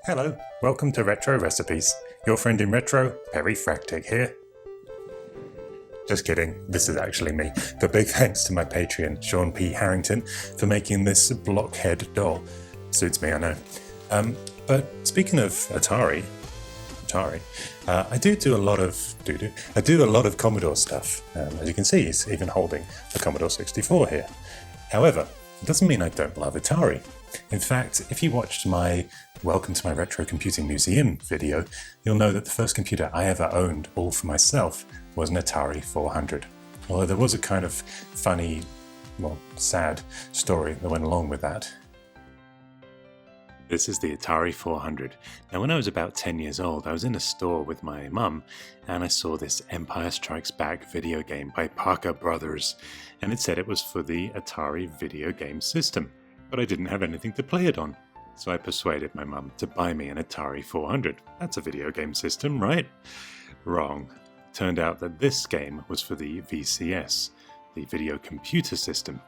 Hello, welcome to Retro Recipes. Your friend in retro, PERI here. Just kidding, this is actually me, but big thanks to my Patreon, Sean P. Harrington, for making this blockhead doll. Suits me, I know. But speaking of Atari, I do a lot of Commodore stuff. As you can see, he's even holding a Commodore 64 here. However, it doesn't mean I don't love Atari. In fact, if you watched my Welcome to my Retro Computing Museum video, you'll know that the first computer I ever owned all for myself was an Atari 400. Although there was a kind of funny, sad story that went along with that. This is the Atari 400. Now, when I was about 10 years old, I was in a store with my mum, and I saw this Empire Strikes Back video game by Parker Brothers, and it said it was for the Atari video game system, but I didn't have anything to play it on. So I persuaded my mum to buy me an Atari 400. That's a video game system, right? Wrong. Turned out that this game was for the VCS, the video computer system.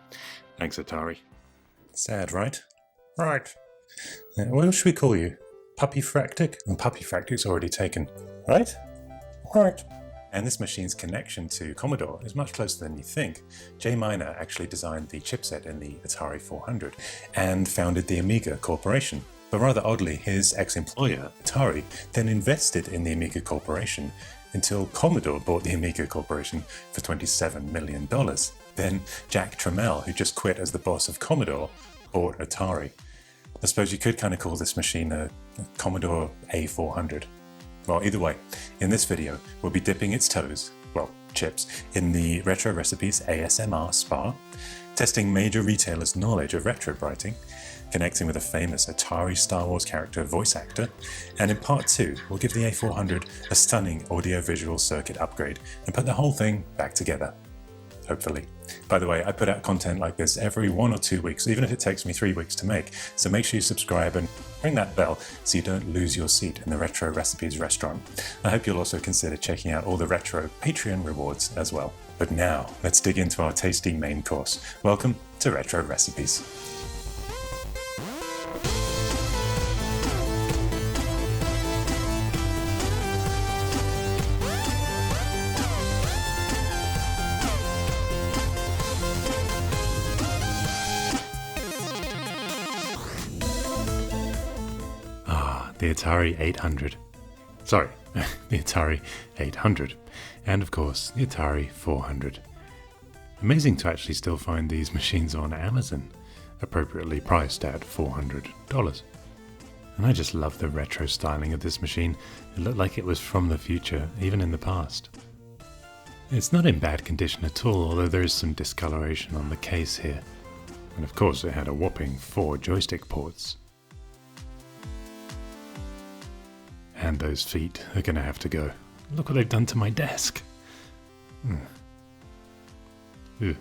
Thanks, Atari. Sad, right? Right. What should we call you? Puppy Fractic? And Puppy Fractic's already taken. Right? Right. And this machine's connection to Commodore is much closer than you think. Jay Miner actually designed the chipset in the Atari 400 and founded the Amiga Corporation. But rather oddly, his ex-employer, Atari, then invested in the Amiga Corporation until Commodore bought the Amiga Corporation for $27 million. Then Jack Tramiel, who just quit as the boss of Commodore, bought Atari. I suppose you could kind of call this machine a Commodore A400. Well, either way, in this video, we'll be dipping its toes, chips, in the Retro Recipes ASMR spa, testing major retailers' knowledge of retrobriting, connecting with a famous Atari Star Wars character voice actor, and in part 2, we'll give the A400 a stunning audio-visual circuit upgrade and put the whole thing back together. Hopefully. By the way, I put out content like this every 1 or 2 weeks, even if it takes me 3 weeks to make, so make sure you subscribe and ring that bell so you don't lose your seat in the Retro Recipes restaurant. I hope you'll also consider checking out all the Retro Patreon rewards as well. But now, let's dig into our tasty main course. Welcome to Retro Recipes. The Atari 800. Sorry, the Atari 800. And of course, the Atari 400. Amazing to actually still find these machines on Amazon, appropriately priced at $400. And I just love the retro styling of this machine. It looked like it was from the future, even in the past. It's not in bad condition at all, although there is some discoloration on the case here. And of course, it had a whopping 4 joystick ports. And those feet are going to have to go. Look what they've done to my desk. Ew.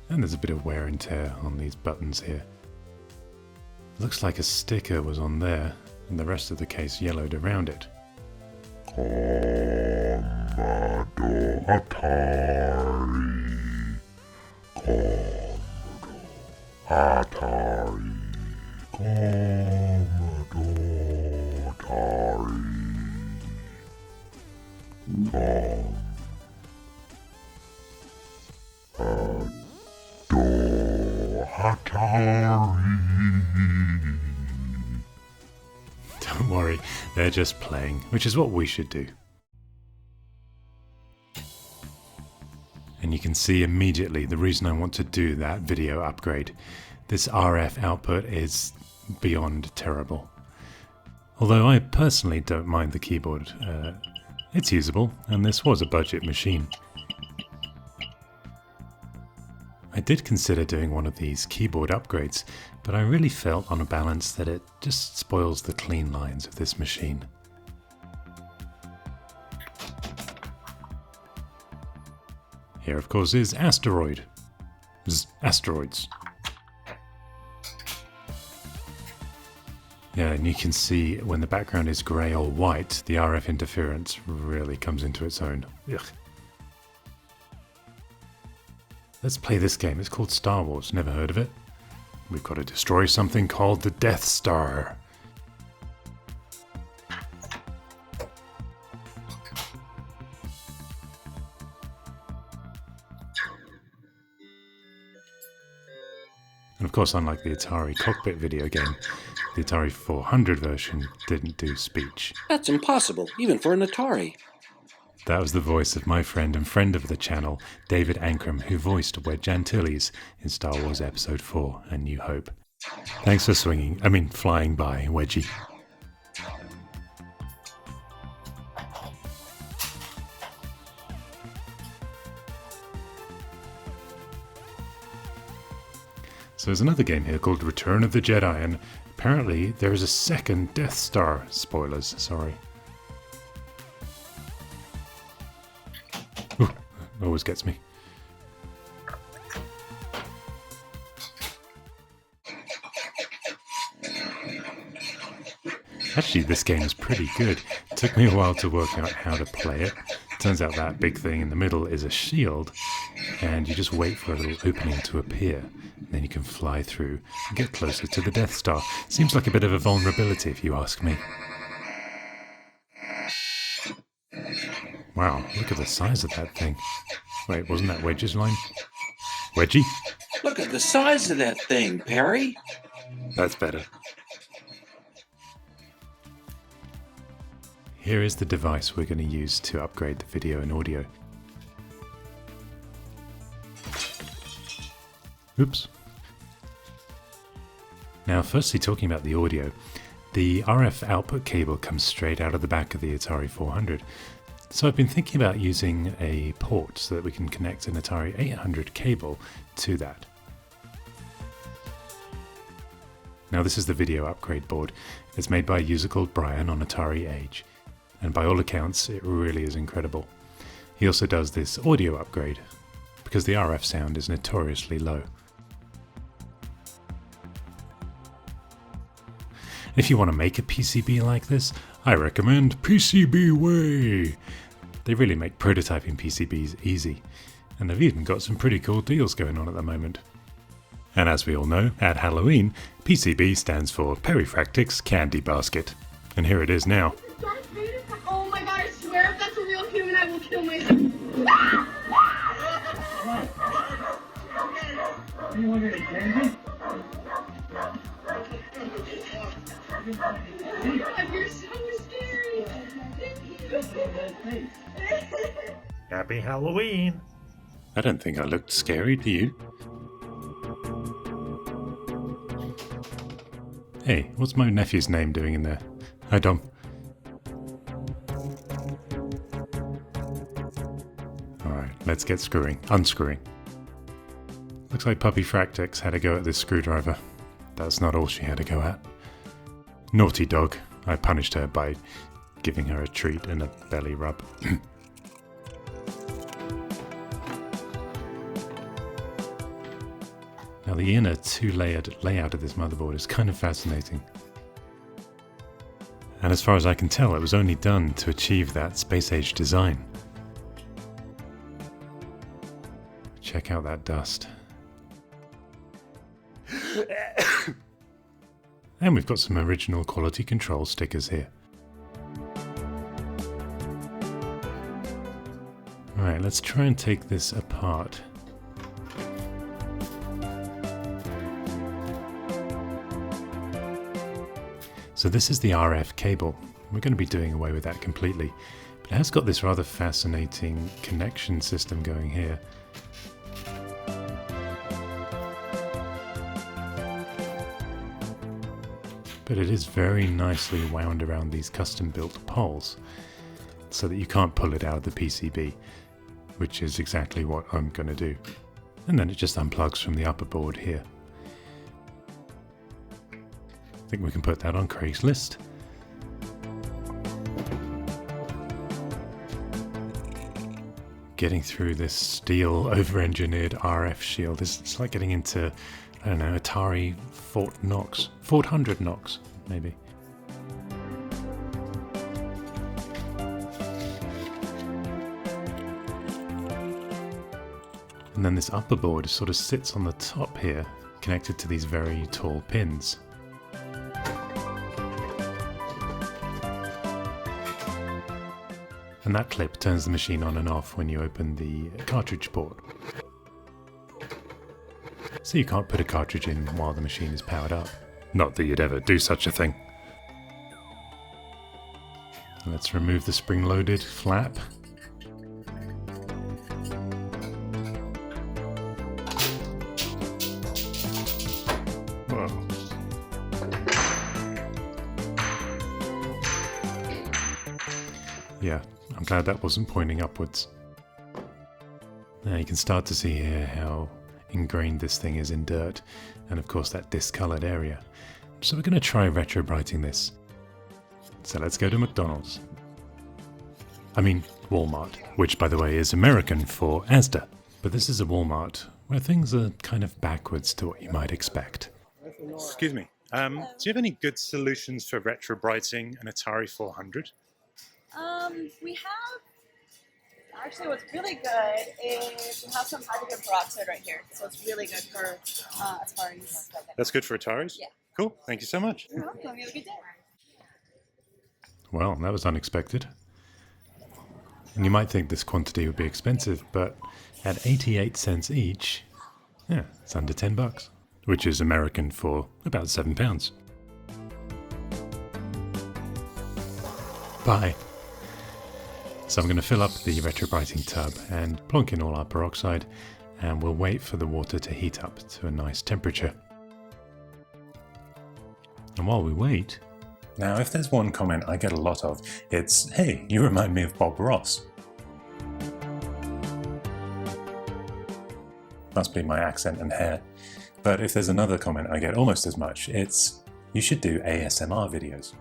And there's a bit of wear and tear on these buttons here. Looks like a sticker was on there, and the rest of the case yellowed around it. Commodore Atari. Commodore Atari. Commodore Atari. Commodore Atari. Don't worry, they're just playing, which is what we should do. And you can see immediately the reason I want to do that video upgrade. This RF output is beyond terrible. Although I personally don't mind the keyboard. It's usable, and this was a budget machine. I did consider doing one of these keyboard upgrades, but I really felt on a balance that it just spoils the clean lines of this machine. Here, of course, is Asteroid. Asteroids. Yeah, and you can see when the background is grey or white, the RF interference really comes into its own. Ugh. Let's play this game. It's called Star Wars. Never heard of it. We've got to destroy something called the Death Star. And of course, unlike the Atari cockpit video game, the Atari 400 version didn't do speech. That's impossible, even for an Atari. That was the voice of my friend and friend of the channel, David Ankrum, who voiced Wedge Antilles in Star Wars Episode 4, A New Hope. Thanks for flying by, Wedgie. So there's another game here called Return of the Jedi, and apparently there is a second Death Star. Spoilers, sorry. Ooh, always gets me. Actually, this game is pretty good. It took me a while to work out how to play it. Turns out that big thing in the middle is a shield, and you just wait for a little opening to appear. And then you can fly through and get closer to the Death Star. Seems like a bit of a vulnerability, if you ask me. Wow, look at the size of that thing. Wait, wasn't that Wedge's line? Wedgie? Look at the size of that thing, PERI. That's better. Here is the device we're going to use to upgrade the video and audio. Oops. Now, firstly, talking about the audio, the RF output cable comes straight out of the back of the Atari 400. So I've been thinking about using a port so that we can connect an Atari 800 cable to that. Now, this is the video upgrade board. It's made by a user called Brian on Atari Age. And by all accounts, it really is incredible. He also does this audio upgrade, because the RF sound is notoriously low. If you want to make a PCB like this, I recommend PCBWay. They really make prototyping PCBs easy, and they've even got some pretty cool deals going on at the moment. And as we all know, at Halloween, PCB stands for Perifractics Candy Basket. And here it is now. Oh my god, I swear if that's a real human, I will kill myself. Anyone get a candy? You're so scary. Happy Halloween! I don't think I looked scary, do you? Hey, what's my nephew's name doing in there? Hi, Dom. Alright, let's get unscrewing. Looks like Puppy Fractix had a go at this screwdriver. That's not all she had a go at. Naughty dog. I punished her by giving her a treat and a belly rub. Now the inner two-layered layout of this motherboard is kind of fascinating. And as far as I can tell, it was only done to achieve that space-age design. Check out that dust. And we've got some original quality control stickers here. Alright, let's try and take this apart. So this is the RF cable. We're going to be doing away with that completely. But it has got this rather fascinating connection system going here. But it is very nicely wound around these custom-built poles, so that you can't pull it out of the PCB, which is exactly what I'm going to do. And then it just unplugs from the upper board here. I think we can put that on Craigslist. Getting through this steel over-engineered RF shield it's like getting into, I don't know, Atari Fort Knox. 400 Knox, maybe. And then this upper board sort of sits on the top here, connected to these very tall pins. And that clip turns the machine on and off when you open the cartridge port. So you can't put a cartridge in while the machine is powered up. Not that you'd ever do such a thing. Let's remove the spring-loaded flap. Whoa. Yeah, I'm glad that wasn't pointing upwards. Now you can start to see here how ingrained this thing is in dirt, and of course that discoloured area. So we're going to try retrobriting this. So let's go to McDonald's. I mean Wal-Mart, which by the way is American for Asda. But this is a Wal-Mart where things are kind of backwards to what you might expect. Excuse me, do you have any good solutions for retrobriting an Atari 400? We have, actually what's really good is we have some hydrogen peroxide right here. So it's really good for Ataris. That's good for Ataris? Yeah. Cool, thank you so much. You're welcome, you have a good day. Well, that was unexpected. And you might think this quantity would be expensive, but at 88 cents each, yeah, it's under $10, which is American for about £7. Bye. So I'm going to fill up the retrobriting tub and plonk in all our peroxide, and we'll wait for the water to heat up to a nice temperature. And while we wait... Now, if there's one comment I get a lot of, it's, "Hey, you remind me of Bob Ross." Must be my accent and hair. But if there's another comment I get almost as much, it's, "You should do ASMR videos."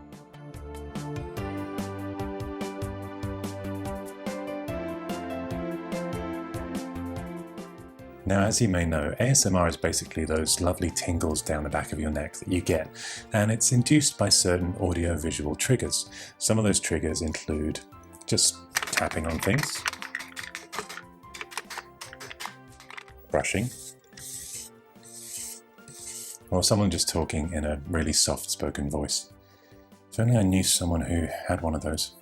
Now, as you may know, ASMR is basically those lovely tingles down the back of your neck that you get, and it's induced by certain audio-visual triggers. Some of those triggers include just tapping on things, brushing, or someone just talking in a really soft-spoken voice. If only I knew someone who had one of those.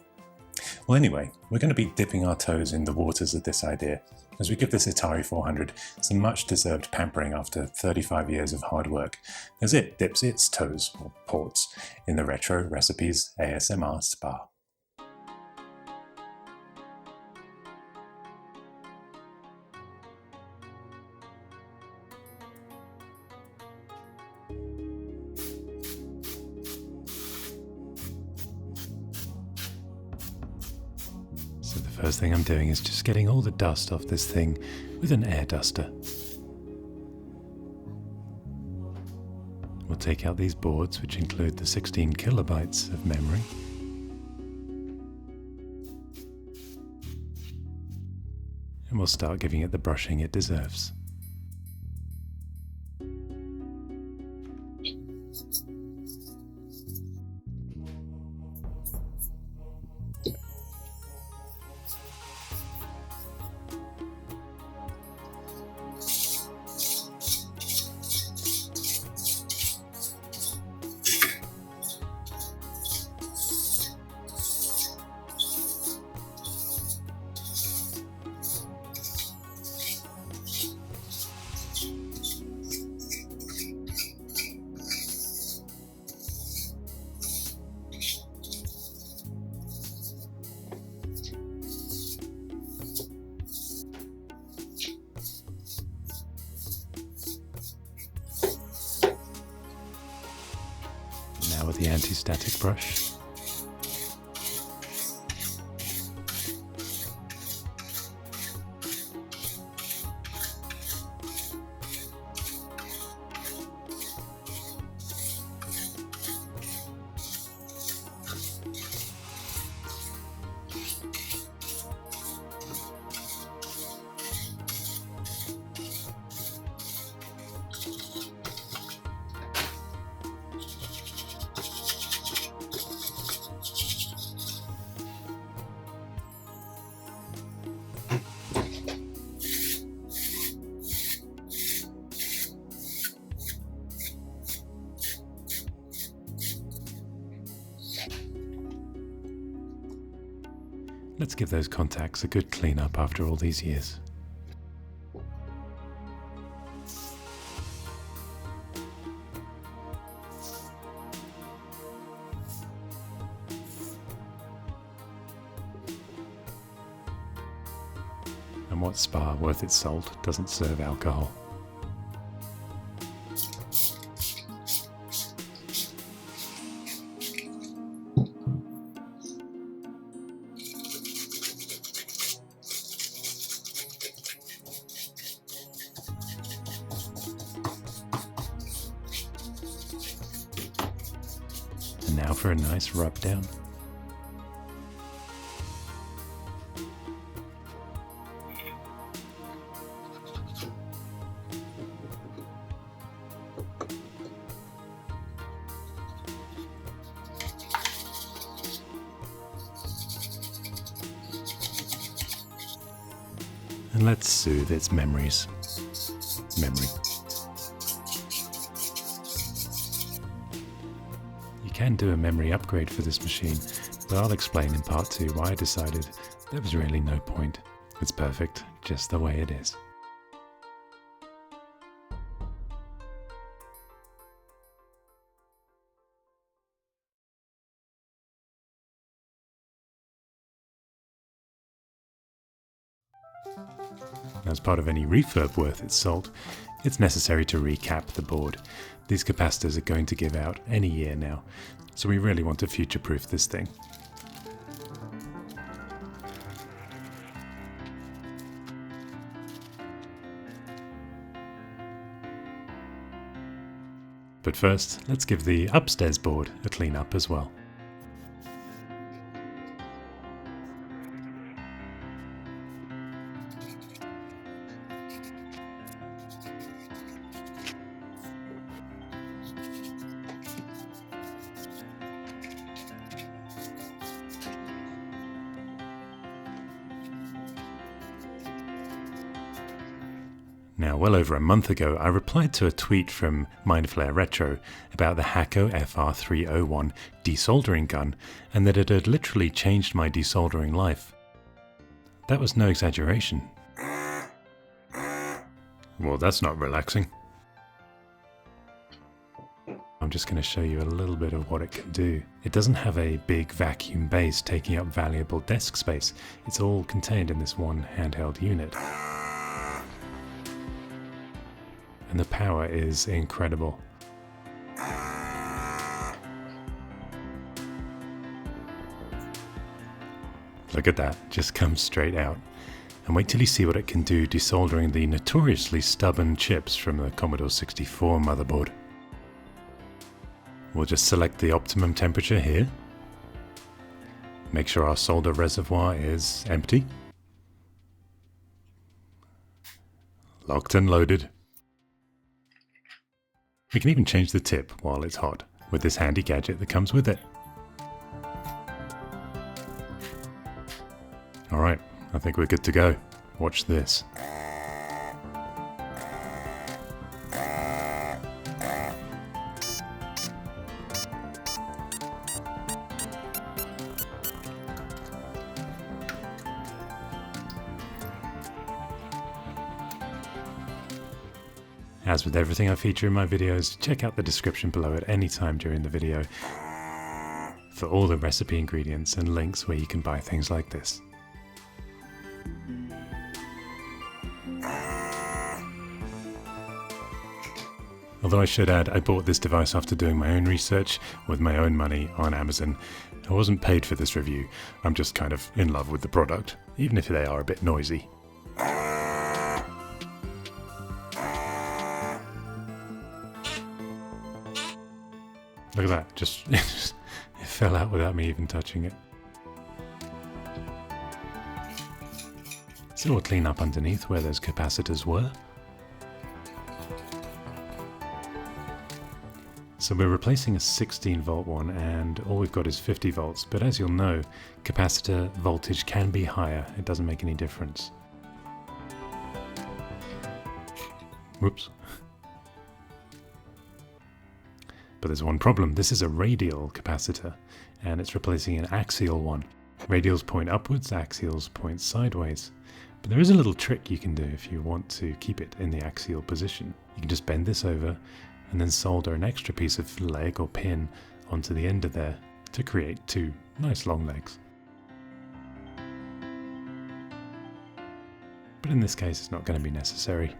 Well, anyway, we're going to be dipping our toes in the waters of this idea, as we give this Atari 400 some much-deserved pampering after 35 years of hard work, as it dips its toes, or ports, in the Retro Recipes ASMR spa. So the first thing I'm doing is just getting all the dust off this thing with an air duster. We'll take out these boards, which include the 16 kilobytes of memory. And we'll start giving it the brushing it deserves. Now with the anti-static brush. Let's give those contacts a good clean up after all these years. And what spa worth its salt doesn't serve alcohol? And now for a nice rub down. And let's soothe its memories. Memory. You can do a memory upgrade for this machine, but I'll explain in part 2 why I decided there was really no point. It's perfect, just the way it is. As part of any refurb worth its salt, it's necessary to recap the board. These capacitors are going to give out any year now, so we really want to future-proof this thing. But first, let's give the upstairs board a clean up as well. Now, well over a month ago, I replied to a tweet from Mindflare Retro about the Hakko FR301 desoldering gun, and that it had literally changed my desoldering life. That was no exaggeration. Well, that's not relaxing. I'm just going to show you a little bit of what it can do. It doesn't have a big vacuum base taking up valuable desk space. It's all contained in this one handheld unit. And the power is incredible. Look at that, just comes straight out. And wait till you see what it can do desoldering the notoriously stubborn chips from the Commodore 64 motherboard. We'll just select the optimum temperature here. Make sure our solder reservoir is empty. Locked and loaded. We can even change the tip while it's hot with this handy gadget that comes with it. Alright, I think we're good to go. Watch this. As with everything I feature in my videos, check out the description below at any time during the video for all the recipe ingredients and links where you can buy things like this. Although I should add, I bought this device after doing my own research with my own money on Amazon. I wasn't paid for this review, I'm just kind of in love with the product, even if they are a bit noisy. Look at that, just it fell out without me even touching it. So we'll clean up underneath where those capacitors were. So we're replacing a 16 volt one and all we've got is 50 volts, but as you'll know, capacitor voltage can be higher, it doesn't make any difference. Whoops. But there's one problem, this is a radial capacitor and it's replacing an axial one. Radials point upwards, axials point sideways. But there is a little trick you can do if you want to keep it in the axial position. You can just bend this over and then solder an extra piece of leg or pin onto the end of there to create two nice long legs. But in this case it's not going to be necessary.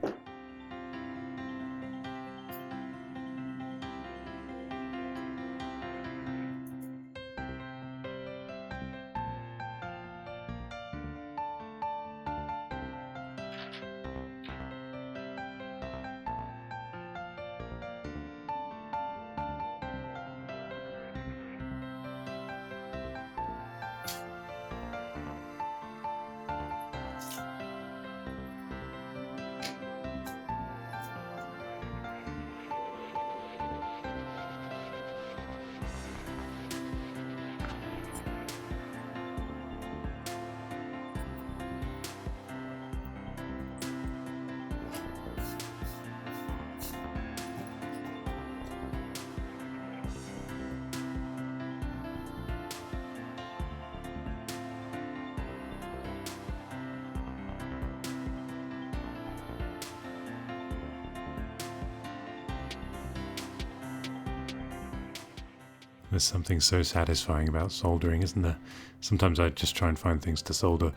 There's something so satisfying about soldering, isn't there? Sometimes I just try and find things to solder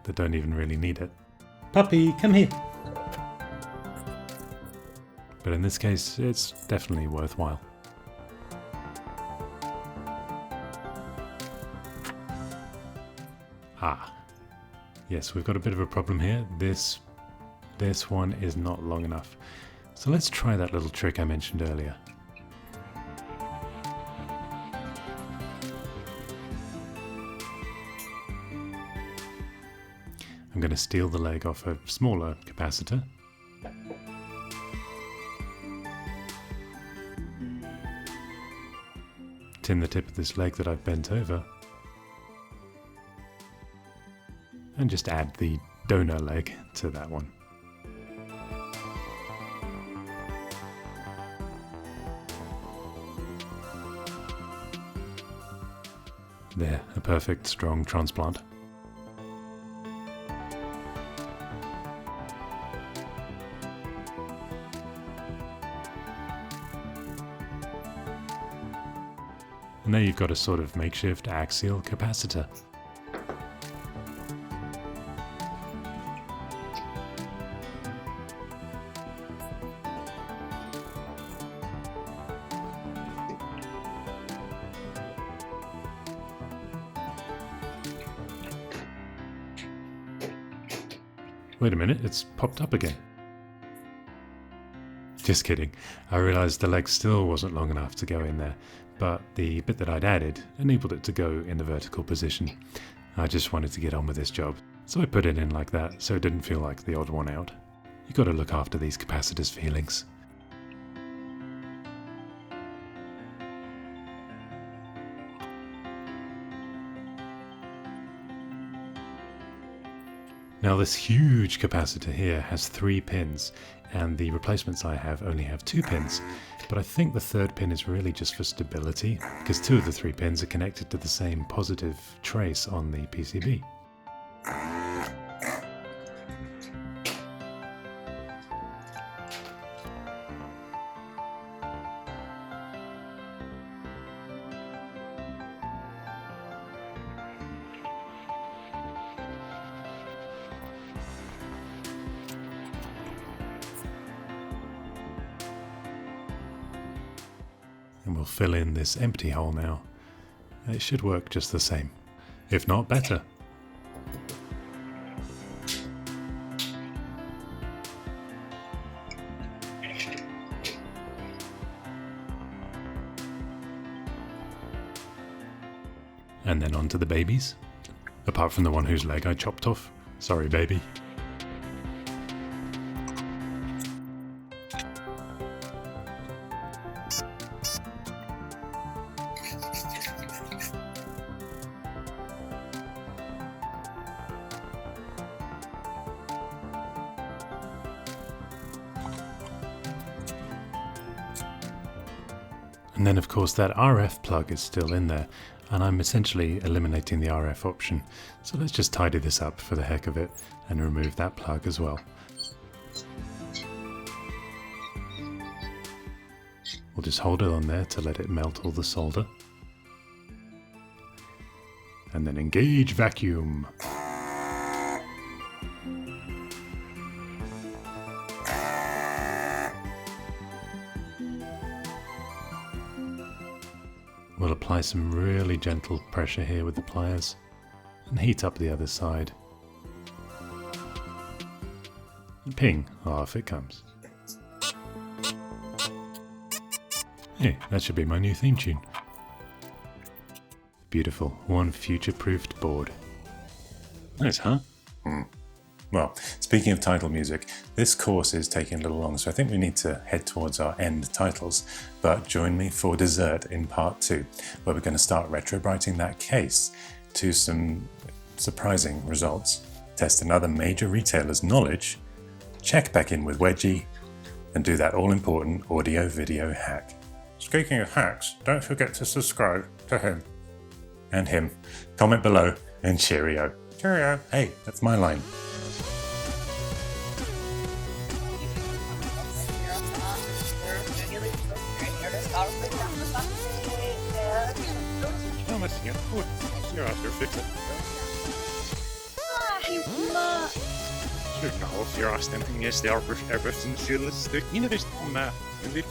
that don't even really need it. Puppy, come here! But in this case, it's definitely worthwhile. Ah, yes, we've got a bit of a problem here. This one is not long enough. So let's try that little trick I mentioned earlier. I'm going to steal the leg off a smaller capacitor. Tin the tip of this leg that I've bent over. And just add the donor leg to that one. There, a perfect strong transplant. And there you've got a sort of makeshift axial capacitor. Wait a minute, it's popped up again. Just kidding. I realised the leg still wasn't long enough to go in there, but the bit that I'd added enabled it to go in the vertical position. I just wanted to get on with this job, so I put it in like that so it didn't feel like the odd one out. You've got to look after these capacitors' feelings. Now this huge capacitor here has 3 pins, and the replacements I have only have 2 pins, but I think the third pin is really just for stability, because 2 of the 3 pins are connected to the same positive trace on the PCB. And we'll fill in this empty hole now. It should work just the same, if not better. And then on to the babies. Apart from the one whose leg I chopped off. Sorry, baby. And then of course that RF plug is still in there. and I'm essentially eliminating the RF option. So let's just tidy this up for the heck of it and remove that plug as well. We'll just hold it on there to let it melt all the solder. And then engage vacuum. We'll apply some really gentle pressure here with the pliers and heat up the other side. And ping, off it comes. Hey, that should be my new theme tune. Beautiful, one future-proofed board. Nice, huh? Well, speaking of title music, this course is taking a little long, so I think we need to head towards our end titles. But join me for dessert in part 2, where we're going to start retrobriting that case to some surprising results, test another major retailer's knowledge, check back in with Wedgie, and do that all-important audio-video hack. Speaking of hacks, don't forget to subscribe to him. And him. Comment below, and cheerio. Cheerio. Hey, that's my line. Slutna av fjärsten finns det arbetssysselstöd inne i